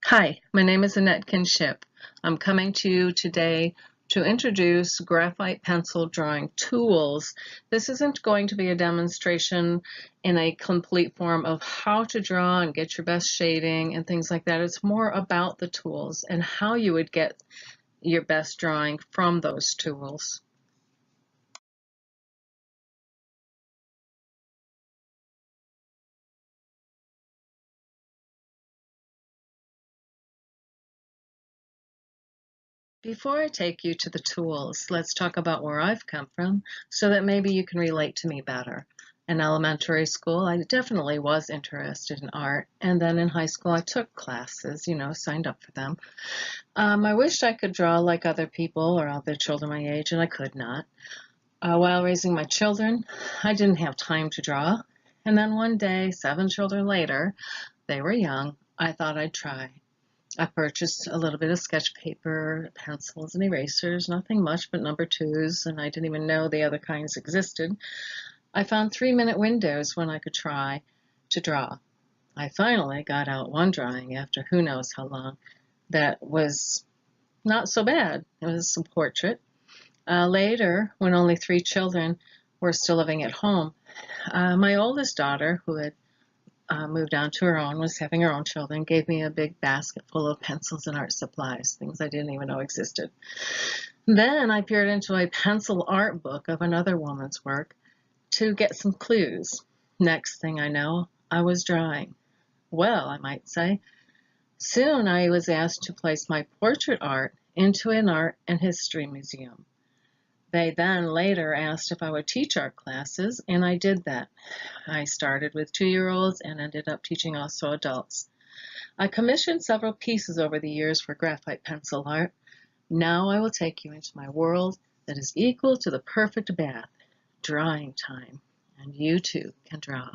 Hi, my name is Annette Kinship. I'm coming to you today to introduce graphite pencil drawing tools. This isn't going to be a demonstration in a complete form of how to draw and get your best shading and things like that. It's more about the tools and how you would get your best drawing from those tools. Before I take you to the tools, let's talk about where I've come from so that maybe you can relate to me better. In elementary school, I definitely was interested in art, and then in high school, I took classes, signed up for them. I wished I could draw like other people or other children my age, and I could not. While raising my children, I didn't have time to draw. And then one day, 7 children later, they were young, I thought I'd try. I purchased a little bit of sketch paper, pencils, and erasers, nothing much but number twos, and I didn't even know the other kinds existed. I found 3-minute windows when I could try to draw. I finally got out one drawing after who knows how long that was not so bad. It was a portrait. Later, when only 3 children were still living at home, my oldest daughter, who had moved on to her own, was having her own children, gave me a big basket full of pencils and art supplies, things I didn't even know existed. Then I peered into a pencil art book of another woman's work to get some clues. Next thing I know, I was drawing. Well, I might say. Soon I was asked to place my portrait art into an art and history museum. They then later asked if I would teach art classes, and I did that. I started with 2-year-olds and ended up teaching also adults. I commissioned several pieces over the years for graphite pencil art. Now I will take you into my world that is equal to the perfect bath, drawing time, and you too can draw.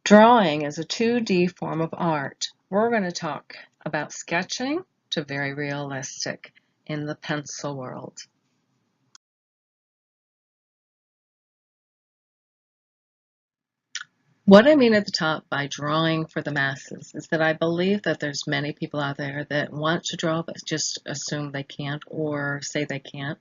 Drawing is a 2D form of art. We're going to talk about sketching to very realistic in the pencil world. What I mean at the top by drawing for the masses is that I believe that there's many people out there that want to draw but just assume they can't or say they can't.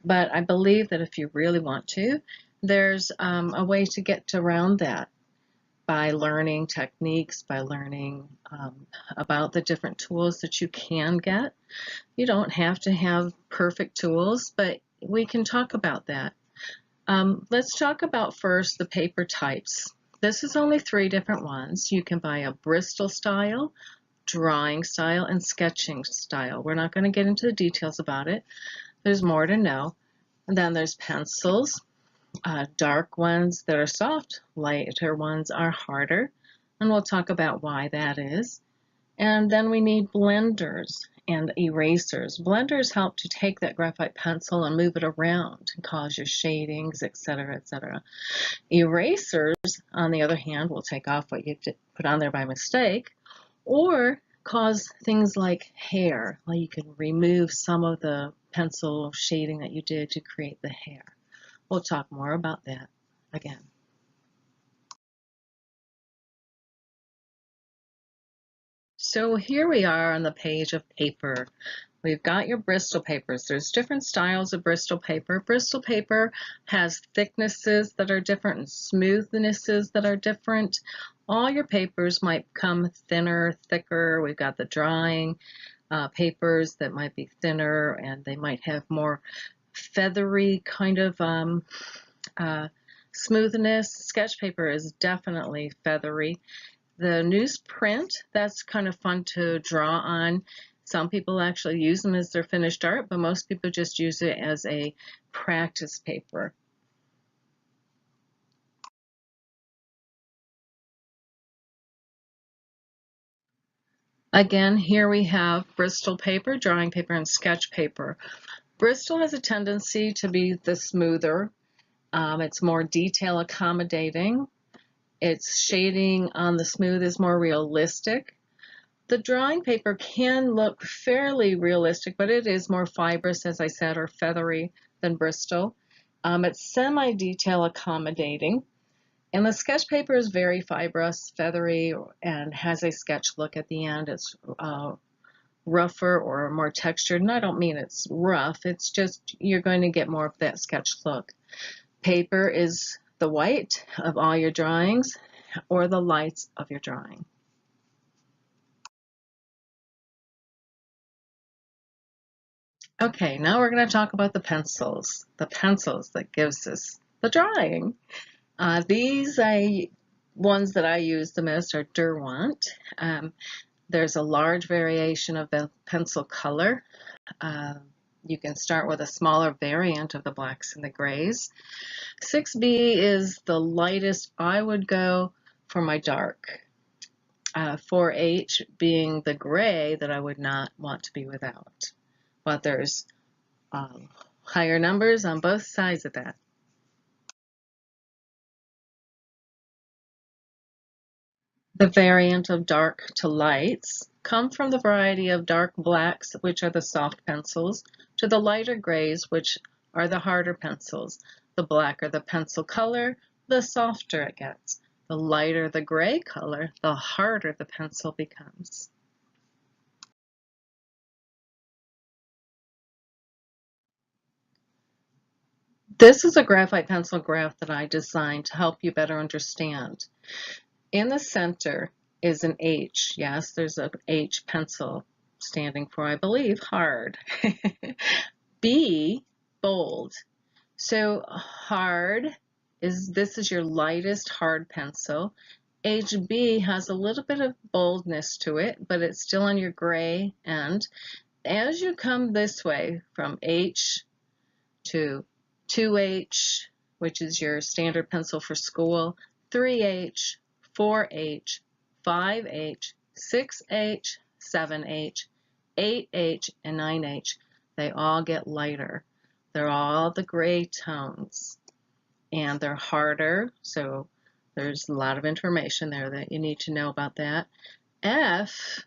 But I believe that if you really want to, there's a way to get around that by learning techniques, by learning about the different tools that you can get. You don't have to have perfect tools, but we can talk about that. Let's talk about first the paper types. This is only 3 different ones. You can buy a Bristol style, drawing style, and sketching style. We're not going to get into the details about it. There's more to know. And then there's pencils, dark ones that are soft, lighter ones are harder, and we'll talk about why that is. And then we need blenders and erasers. Blenders help to take that graphite pencil and move it around and cause your shadings, etc., etc. Erasers, on the other hand, will take off what you put on there by mistake or cause things like hair, like you can remove some of the pencil shading that you did to create the hair. We'll talk more about that again. So here we are on the page of paper. We've got your Bristol papers. There's different styles of Bristol paper. Bristol paper has thicknesses that are different and smoothnesses that are different. All your papers might come thinner, thicker. We've got the drawing papers that might be thinner and they might have more feathery kind of smoothness. Sketch paper is definitely feathery. The newsprint, that's kind of fun to draw on. Some people actually use them as their finished art, but most people just use it as a practice paper. Again, here we have Bristol paper, drawing paper, and sketch paper. Bristol has a tendency to be the smoother. It's more detail accommodating. Its shading on the smooth is more realistic. The drawing paper can look fairly realistic, but it is more fibrous, as I said, or feathery than Bristol. It's semi-detail accommodating. And the sketch paper is very fibrous, feathery, and has a sketch look at the end. It's rougher or more textured, and I don't mean it's rough, it's just you're going to get more of that sketch look. Paper is the white of all your drawings or the lights of your drawing. Okay, now we're going to talk about the pencils that gives us the drawing. These ones that I use the most are Derwent. There's a large variation of the pencil color. You can start with a smaller variant of the blacks and the grays. 6B is the lightest I would go for my dark. 4H being the gray that I would not want to be without. But there's higher numbers on both sides of that. The variant of dark to lights come from the variety of dark blacks, which are the soft pencils, to the lighter grays, which are the harder pencils. The blacker the pencil color, the softer it gets. The lighter the gray color, the harder the pencil becomes. This is a graphite pencil graph that I designed to help you better understand. In the center is an H. Yes, there's an H pencil standing for, I believe, hard. B, bold. So hard this is your lightest hard pencil. HB has a little bit of boldness to it, but it's still on your gray end. As you come this way from H to 2H, which is your standard pencil for school, 3H, 4H, 5H, 6H, 7H, 8H, and 9H, they all get lighter. They're all the gray tones, and they're harder, so there's a lot of information there that you need to know about that. F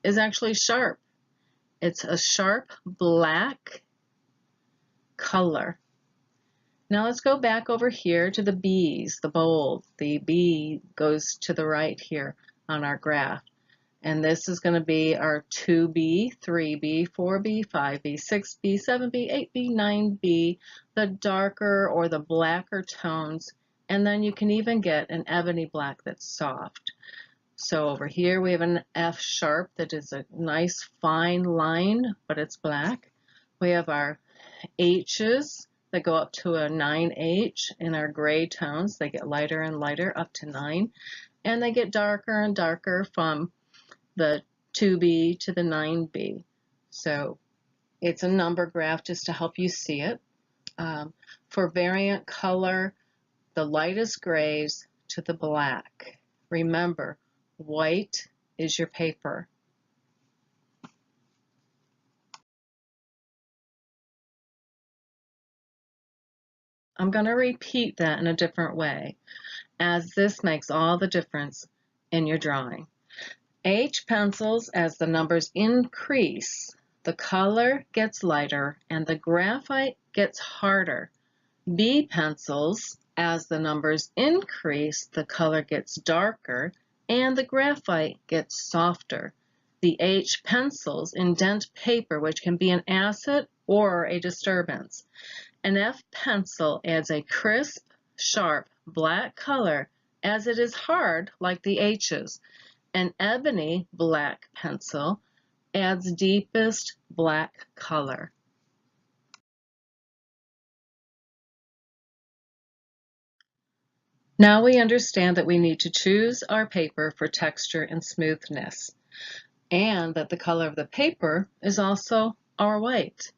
is actually sharp. It's a sharp black color. Now let's go back over here to the B's, the bold. The B goes to the right here on our graph. And this is going to be our 2B, 3B, 4B, 5B, 6B, 7B, 8B, 9B, the darker or the blacker tones. And then you can even get an ebony black that's soft. So over here we have an F sharp that is a nice fine line, but it's black. We have our H's that go up to a 9H in our gray tones. They get lighter and lighter up to 9. And they get darker and darker from the 2B to the 9B. So it's a number graph just to help you see it. For variant color, the lightest grays to the black. Remember, white is your paper. I'm going to repeat that in a different way, as this makes all the difference in your drawing. H pencils, as the numbers increase, the color gets lighter and the graphite gets harder. B pencils, as the numbers increase, the color gets darker and the graphite gets softer. The H pencils indent paper, which can be an asset or a disturbance. An F pencil adds a crisp, sharp, black color as it is hard like the H's. An ebony black pencil adds deepest black color. Now we understand that we need to choose our paper for texture and smoothness, and that the color of the paper is also our white.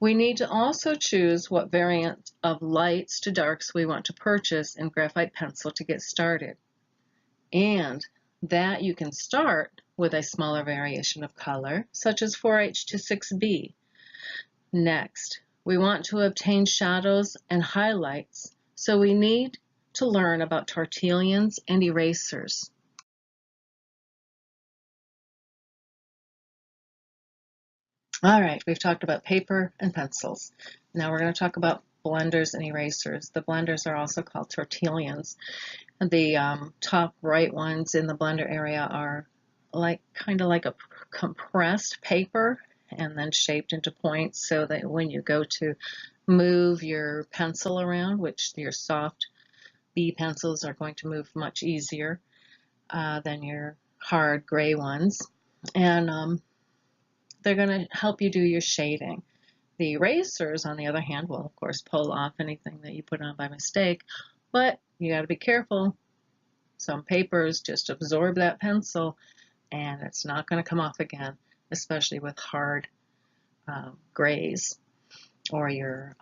We need to also choose what variant of lights to darks we want to purchase in graphite pencil to get started. And that you can start with a smaller variation of color, such as 4H to 6B. Next, we want to obtain shadows and highlights, so we need to learn about tortillons and erasers. All right, we've talked about paper and pencils. Now we're going to talk about blenders and erasers. The blenders are also called tortillons. The top right ones in the blender area are kind of like a compressed paper and then shaped into points so that when you go to move your pencil around, which your soft B pencils are going to move much easier than your hard gray ones. And they're going to help you do your shading. The erasers, on the other hand, will of course pull off anything that you put on by mistake, but you got to be careful. Some papers just absorb that pencil and it's not going to come off again, especially with hard grays or your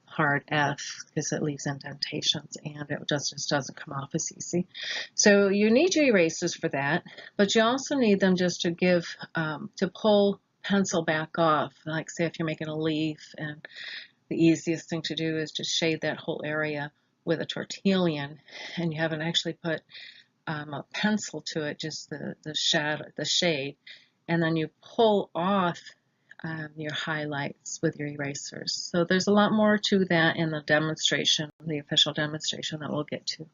hard F, because it leaves indentations and it just doesn't come off as easy. So you need your erasers for that, but you also need them just to give, to pull pencil back off. Like say if you're making a leaf, and the easiest thing to do is just shade that whole area with a tortillon, and you haven't actually put a pencil to it, just the shadow, the shade, and then you pull off your highlights with your erasers. So there's a lot more to that in the demonstration, the official demonstration that we'll get to.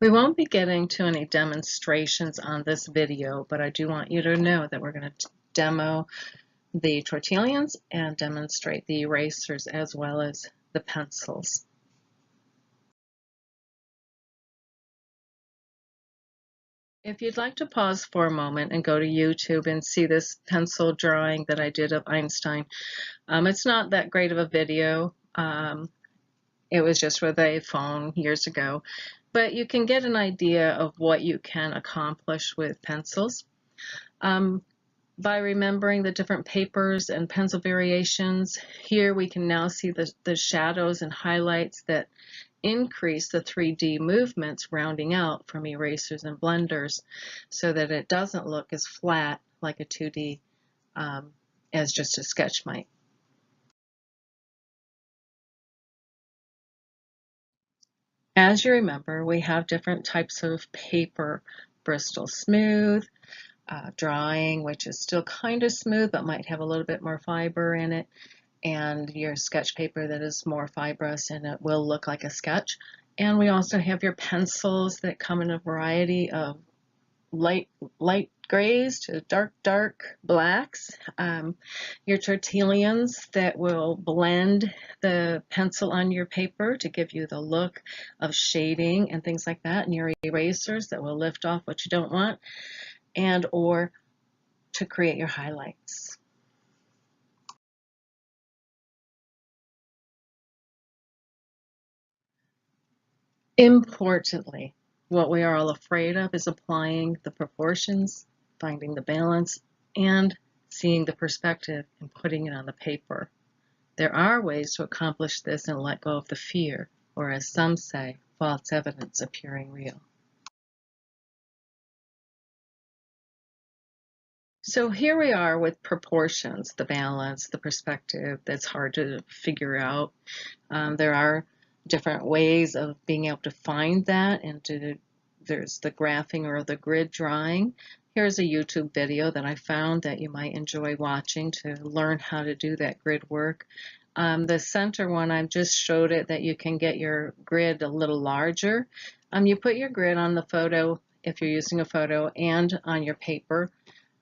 We won't be getting to any demonstrations on this video, but I do want you to know that we're going to demo the tortillons and demonstrate the erasers as well as the pencils. If you'd like to pause for a moment and go to YouTube and see this pencil drawing that I did of Einstein, it's not that great of a video. It was just with a phone years ago, but you can get an idea of what you can accomplish with pencils. By remembering the different papers and pencil variations, here we can now see the shadows and highlights that increase the 3D movements rounding out from erasers and blenders so that it doesn't look as flat like a 2D as just a sketch might. As you remember, we have different types of paper: Bristol Smooth, drawing, which is still kind of smooth but might have a little bit more fiber in it, and your sketch paper that is more fibrous and it will look like a sketch. And we also have your pencils that come in a variety of light grays to dark blacks. Your tortillons that will blend the pencil on your paper to give you the look of shading and things like that, and your erasers that will lift off what you don't want, and or to create your highlights. Importantly, what we are all afraid of is applying the proportions, finding the balance, and seeing the perspective and putting it on the paper. There are ways to accomplish this and let go of the fear, or as some say, false evidence appearing real. So here we are with proportions, the balance, the perspective that's hard to figure out. There are different ways of being able to find that, and there's the graphing or the grid drawing. Here's a YouTube video that I found that you might enjoy watching to learn how to do that grid work. The center one, I've just showed it that you can get your grid a little larger. You put your grid on the photo if you're using a photo and on your paper.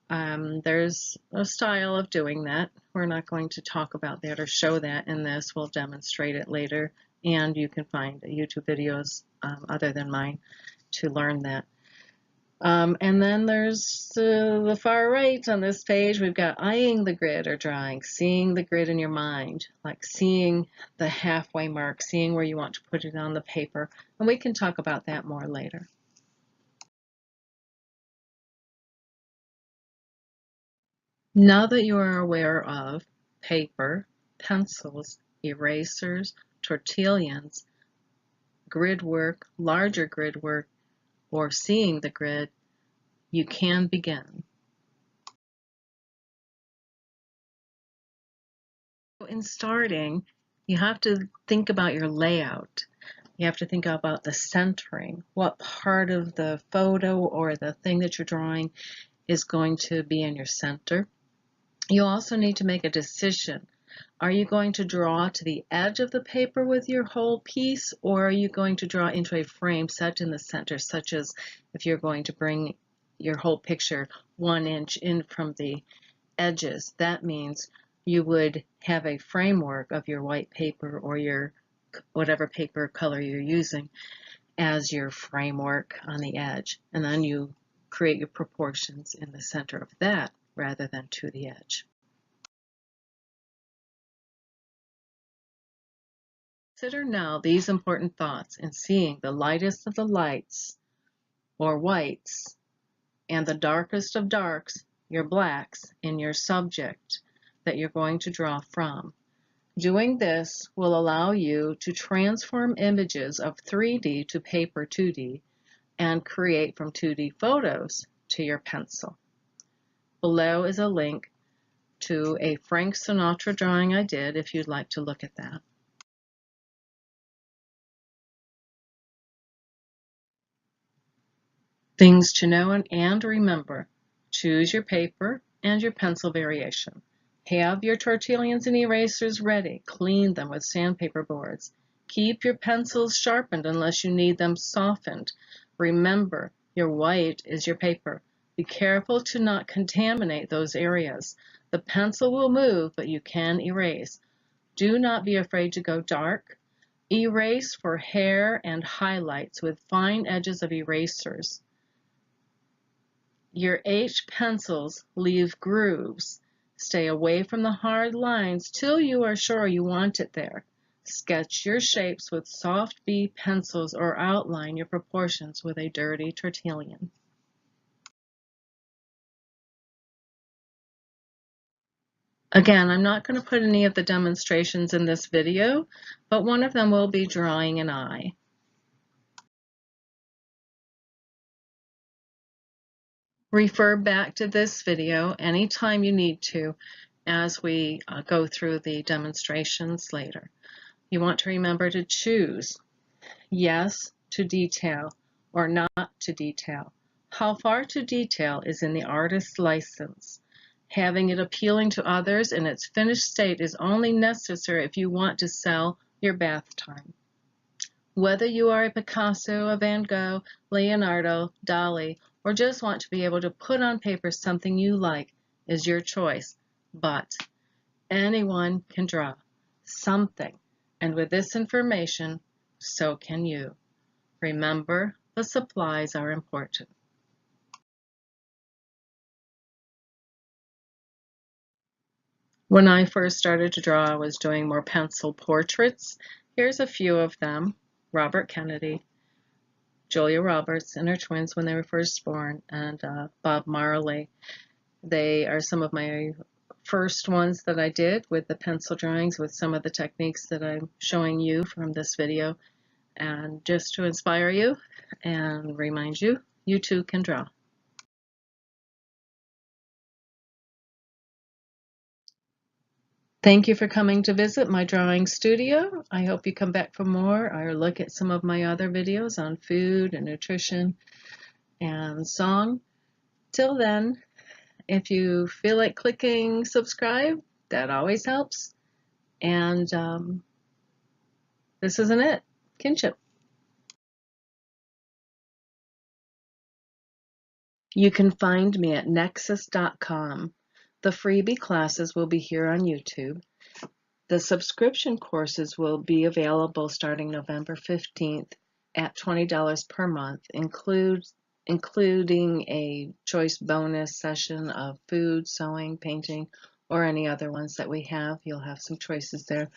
There's a style of doing that. We're not going to talk about that or show that in this. We'll demonstrate it later, and you can find YouTube videos other than mine to learn that. And then there's the far right on this page. We've got eyeing the grid or drawing, seeing the grid in your mind, like seeing the halfway mark, seeing where you want to put it on the paper, and we can talk about that more later. Now that you are aware of paper, pencils, erasers, tortillons, grid work, larger grid work, or seeing the grid, you can begin. In starting, you have to think about your layout. You have to think about the centering. What part of the photo or the thing that you're drawing is going to be in your center? You also need to make a decision. Are you going to draw to the edge of the paper with your whole piece, or are you going to draw into a frame set in the center, such as if you're going to bring your whole picture 1 inch in from the edges? That means you would have a framework of your white paper or your whatever paper color you're using as your framework on the edge, and then you create your proportions in the center of that rather than to the edge. Consider now these important thoughts in seeing the lightest of the lights, or whites, and the darkest of darks, your blacks, in your subject that you're going to draw from. Doing this will allow you to transform images of 3D to paper 2D and create from 2D photos to your pencil. Below is a link to a Frank Sinatra drawing I did if you'd like to look at that. Things to know and remember. Choose your paper and your pencil variation. Have your tortillons and erasers ready. Clean them with sandpaper boards. Keep your pencils sharpened unless you need them softened. Remember, your white is your paper. Be careful to not contaminate those areas. The pencil will move, but you can erase. Do not be afraid to go dark. Erase for hair and highlights with fine edges of erasers. Your H pencils leave grooves. Stay away from the hard lines till you are sure you want it there. Sketch your shapes with soft B pencils or outline your proportions with a dirty tortillon. Again, I'm not going to put any of the demonstrations in this video, but one of them will be drawing an eye. Refer back to this video anytime you need to as we go through the demonstrations later. You want to remember to choose yes to detail or not to detail. How far to detail is in the artist's license. Having it appealing to others in its finished state is only necessary if you want to sell your bath time. Whether you are a Picasso, a Van Gogh, Leonardo, Dali, or just want to be able to put on paper something you like is your choice, but anyone can draw something, and with this information, so can you. Remember, the supplies are important. When I first started to draw, I was doing more pencil portraits. Here's a few of them. Robert Kennedy, Julia Roberts and her twins when they were first born, and Bob Marley. They are some of my first ones that I did with the pencil drawings with some of the techniques that I'm showing you from this video, and just to inspire you and remind you, you too can draw. Thank you for coming to visit my drawing studio. I hope you come back for more or look at some of my other videos on food and nutrition and song. Till then, if you feel like clicking subscribe, that always helps. And this isn't it. Kinship. You can find me at nexus.com. The freebie classes will be here on YouTube. The subscription courses will be available starting November 15th at $20 per month, including a choice bonus session of food, sewing, painting, or any other ones that we have. You'll have some choices there.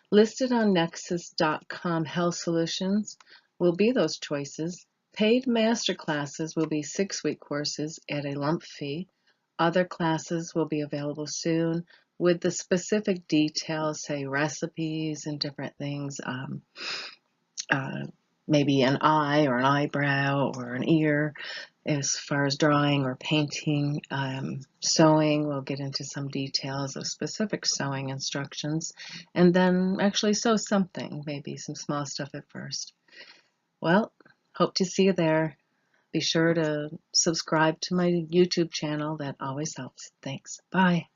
Listed on nexus.com, Health Solutions will be those choices. Paid master classes will be 6-week courses at a lump fee. Other classes will be available soon with the specific details, say recipes and different things, maybe an eye or an eyebrow or an ear as far as drawing or painting. Sewing, we'll get into some details of specific sewing instructions, and then actually sew something, maybe some small stuff at first. Well, hope to see you there. Be sure to subscribe to my YouTube channel. That always helps. Thanks. Bye.